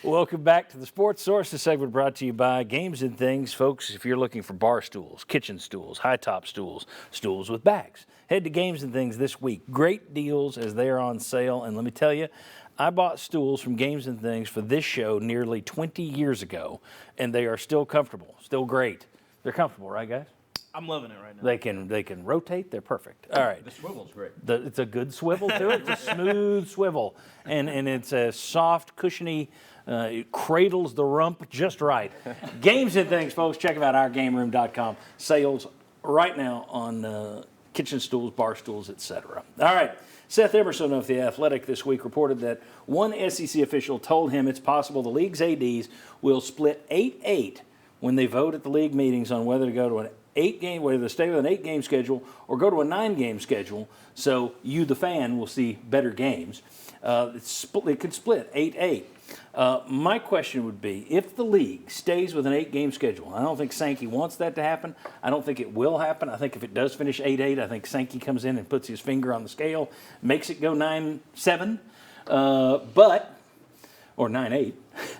Welcome back to the Sports Source. This segment brought to you by Games and Things. Folks, if you're looking for bar stools, kitchen stools, high-top stools, stools with backs, head to Games and Things this week. Great deals as they are on sale. And let me tell you, I bought stools from Games and Things for this show nearly 20 years ago, and they are still comfortable, still great. They're comfortable, right, guys? I'm loving it right now. They can rotate. They're perfect. All right. The swivel's great. It's a good swivel to it. It's a smooth swivel, and it's a soft, cushiony. It cradles the rump just right. Games and Things, folks. Check them out. OurGameRoom.com. Sales right now on kitchen stools, bar stools, etc. All right. Seth Emerson of The Athletic this week reported that one SEC official told him it's possible the league's ADs will split 8-8 when they vote at the league meetings on whether to go to an 8-game, whether to stay with an 8-game schedule or go to a 9-game schedule, so you, the fan, will see better games. It could split 8-8. My question would be, if the league stays with an 8-game schedule, I don't think Sankey wants that to happen. I don't think it will happen. I think if it does finish 8-8, I think Sankey comes in and puts his finger on the scale, makes it go 9-7, or 9-8,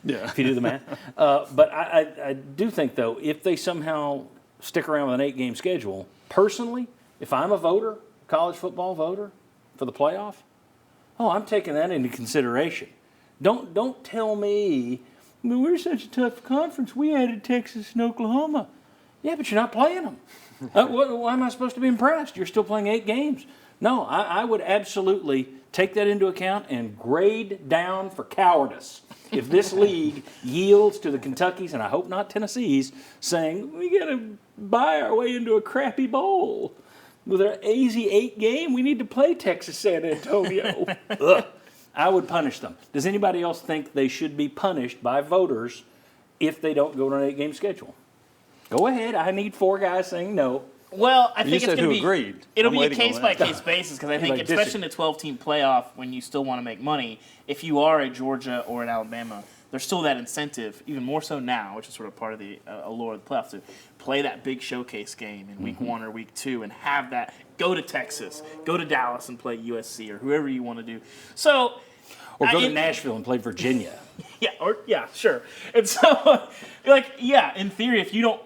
if you do the math. But I do think, though, if they somehow stick around with an 8-game schedule, personally, if I'm a voter, college football voter for the playoff, I'm taking that into consideration. Don't tell me, we're such a tough conference. We added Texas and Oklahoma. Yeah, but you're not playing them. Why am I supposed to be impressed? You're still playing 8 games. No, I would absolutely take that into account and grade down for cowardice. If this league yields to the Kentuckys, and I hope not Tennessee's, saying, we got to buy our way into a crappy bowl. With an easy 8-game, we need to play Texas San Antonio. Ugh. I would punish them. Does anybody else think they should be punished by voters if they don't go to an 8-game schedule? Go ahead. I need 4 guys saying no. Well, I think it's going to be agreed. It'll be a case-by-case basis because I think, especially in a 12-team playoff, when you still want to make money, if you are a Georgia or an Alabama, there's still that incentive, even more so now, which is sort of part of the allure of the playoffs, to play that big showcase game in week 1 or week 2 and have that go to Texas, go to Dallas and play USC or whoever you want to do. So, or go to Nashville and play Virginia. Yeah, sure. And so, in theory, if you don't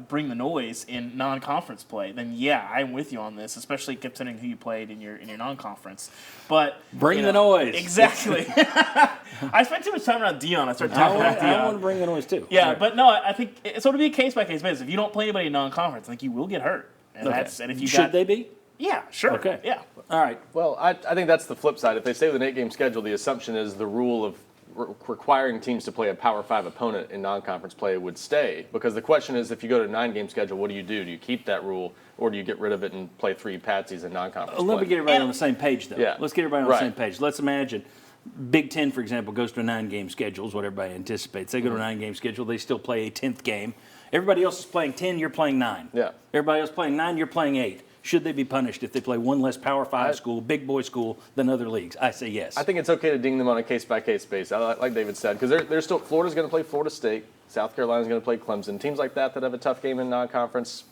bring the noise in non-conference play, then I'm with you on this, especially considering who you played in your non-conferce. But bring the noise. Exactly. I spent too much time around Dion. I started talking about Dion. I want to bring the noise too. Yeah, but no, I think it's going to be a case-by-case basis. If you don't play anybody in non-conference, I think you will get hurt. And and if you should they be? Yeah, sure. Okay. Yeah. All right. Well, I think that's the flip side. If they stay with an 8-game schedule, the assumption is the rule of requiring teams to play a Power 5 opponent in non-conference play would stay. Because the question is, if you go to a 9-game schedule, what do you do? Do you keep that rule, or do you get rid of it and play 3 patsies in non-conference play? Let me get everybody on the same page, though. Yeah. Let's get everybody on the same page. Let's imagine Big Ten, for example, goes to a 9-game schedule, is what everybody anticipates. They go to a 9-game schedule. They still play a 10th game. Everybody else is playing 10, you're playing 9. Yeah. Everybody else playing 9, you're playing 8. Should they be punished if they play one less Power 5 school, big boy school, than other leagues? I say yes. I think it's okay to ding them on a case-by-case basis, like David said, because they're still, Florida's going to play Florida State, South Carolina's going to play Clemson. Teams like that have a tough game in non-conference,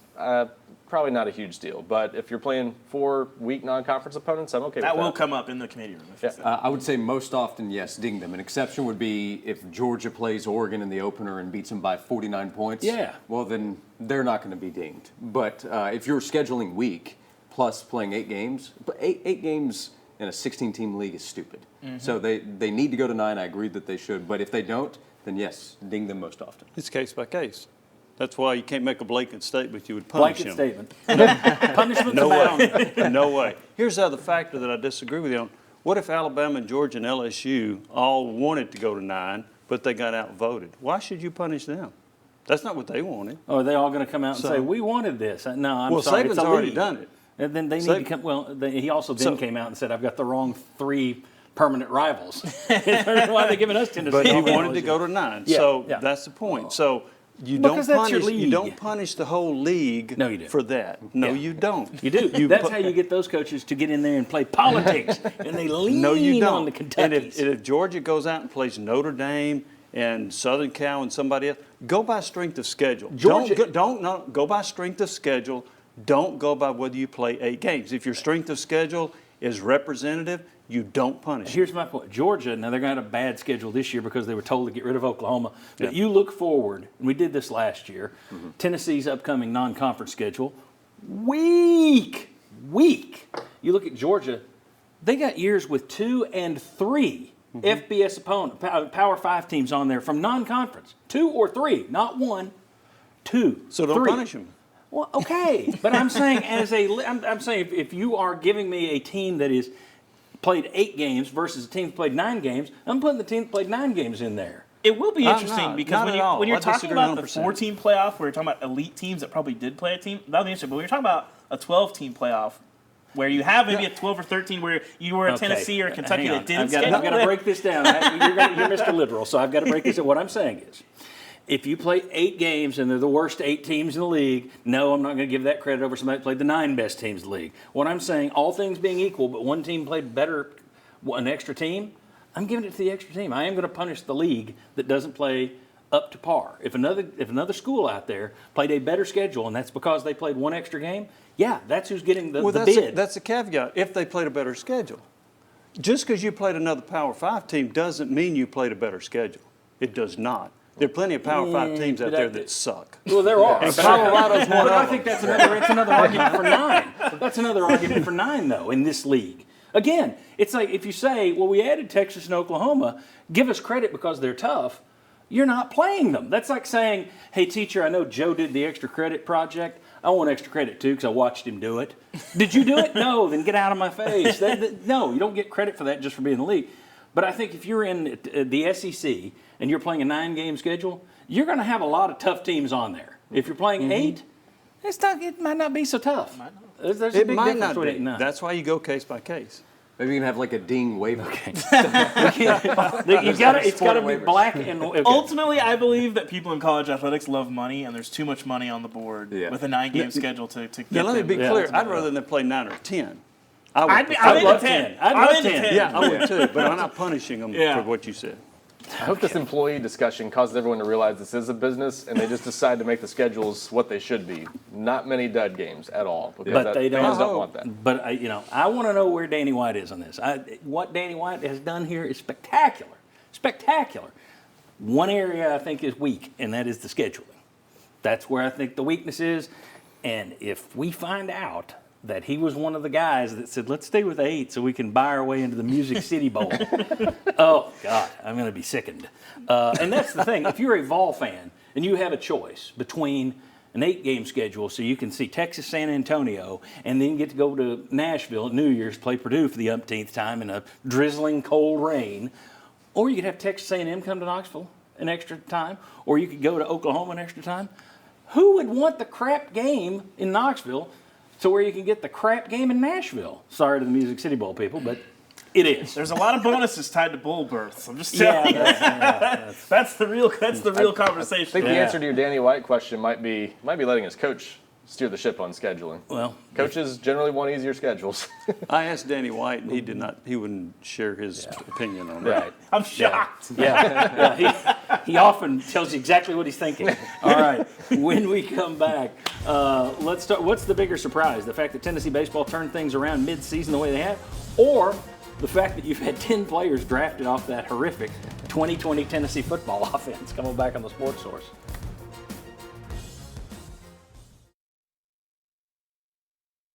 probably not a huge deal. But if you're playing 4 weak non-conference opponents, I'm okay with that. That will come up in the committee room. I would say most often, yes, ding them. An exception would be if Georgia plays Oregon in the opener and beats them by 49 points. Yeah. Well, then they're not going to be dinged. But if you're scheduling week plus playing 8 games, but eight games in a 16-team league is stupid. Mm-hmm. So they need to go to 9. I agree that they should. But if they don't, then yes, ding them most often. It's case by case. That's why you can't make a blanket statement. You would punish him. Blanket statement. Punishment's abound. No way. Here's the other factor that I disagree with you on. What if Alabama and Georgia and LSU all wanted to go to 9, but they got outvoted? Why should you punish them? That's not what they wanted. Oh, are they all going to come out and say, we wanted this? No, I'm sorry. Saban's it's a already league. done it. And then they need to come. Well, he also came out and said, I've got the wrong 3 permanent rivals. That's why they're giving us Tennessee. But he wanted to go to 9. Yeah, so yeah. That's the point. So you Because don't that's your punish. You league. don't punish the whole league No, you do. for that. No, you don't. You do. That's how you get those coaches to get in there and play politics, and they lean No, you don't. on the Kentuckys. And if Georgia goes out and plays Notre Dame and Southern Cal and somebody else, go by strength of schedule. Georgia- Don't go by strength of schedule. Don't go by whether you play 8 games. If your strength of schedule is representative, you don't punish them. Here's my point. Georgia, now they're going to have a bad schedule this year because they were told to get rid of Oklahoma. But Yeah. you look forward, and we did this last year, Tennessee's upcoming non-conference schedule, weak. You look at Georgia, they got years with 2 and 3 FBS opponent, Power 5 teams on there from non-conference. 2 or 3, not 1, 2. So don't 3. punish them. Well, okay, but I'm saying I'm saying if you are giving me a team that is played 8 games versus a team that played 9 games, I'm putting the team that played 9 games in there. It will be I'm interesting not. because Not when at all. you're I talking disagree about the 100%. 4-team playoff, where you're talking about elite teams that probably did play a team, that'll be interesting. But when you're talking about a 12-team playoff, where you have maybe a 12 or 13, where you were a Okay. Tennessee or Kentucky Hang on. that didn't I've schedule got to it. break this down. You're Mr. Literal, so I've got to break this down. What I'm saying is, if you play 8 games and they're the worst 8 teams in the league, no, I'm not going to give that credit over somebody that played the 9 best teams in the league. What I'm saying, all things being equal, but one team played better, an extra team, I'm giving it to the extra team. I am going to punish the league that doesn't play up to par. If another school out there played a better schedule, and that's because they played 1 extra game, yeah, that's who's getting the bid. That's a caveat, if they played a better schedule. Just because you played another Power 5 team doesn't mean you played a better schedule. It does not. There are plenty of Power 5 teams out there that suck. Well, there are. And Colorado's one But I of think them. it's another argument for 9. That's another argument for 9, though, in this league. Again, it's like if you say, well, we added Texas and Oklahoma, give us credit because they're tough, you're not playing them. That's like saying, hey, teacher, I know Joe did the extra credit project. I want extra credit, too, because I watched him do it. Did you do it? No, then get out of my face. No, you don't get credit for that just for being in the league. But I think if you're in the SEC and you're playing a 9-game schedule, you're going to have a lot of tough teams on there. If you're playing 8, it might not be so tough. There's a It big might difference not between 8 be. and 9. That's why you go case by case. Maybe you can have like a ding waiver. It's got to be black and okay. Ultimately, I believe that people in college athletics love money, and there's too much money on the board with a 9-game schedule to get Now, let me them. be clear. I'd rather than play 9 or 10. I would I'm prefer- into love 10. 10. I'd I'm love into 10. 10. Yeah, I would too, but I'm not punishing them Yeah. for what you said. I hope this employee discussion causes everyone to realize this is a business, and they just decide to make the schedules what they should be. Not many dud games at all, because But they don't. fans don't want that. But I want to know where Danny White is on this. What Danny White has done here is spectacular. Spectacular. One area I think is weak, and that is the scheduling. That's where I think the weakness is. And if we find out that he was one of the guys that said, let's stay with 8 so we can buy our way into the Music City Bowl. Oh, God, I'm going to be sickened. And that's the thing. If you're a Vol fan and you have a choice between an 8-game schedule so you can see Texas San Antonio and then get to go to Nashville at New Year's, play Purdue for the umpteenth time in a drizzling cold rain, or you could have Texas A&M come to Knoxville an extra time, or you could go to Oklahoma an extra time, who would want the crap game in Knoxville to where you can get the crap game in Nashville? Sorry to the Music City Bowl people, but it is. There's a lot of bonuses tied to bowl berths. I'm just telling you. That's the real conversation. I think the answer to your Danny White question might be letting his coach steer the ship on scheduling. Well, Coaches generally want easier schedules. I asked Danny White, and he wouldn't share his opinion on that. right. I'm shocked. He often tells you exactly what he's thinking. All right, when we come back, let's start. What's the bigger surprise? The fact that Tennessee baseball turned things around mid-season the way they have, or the fact that you've had 10 players drafted off that horrific 2020 Tennessee football offense? Coming back on the Sports Source.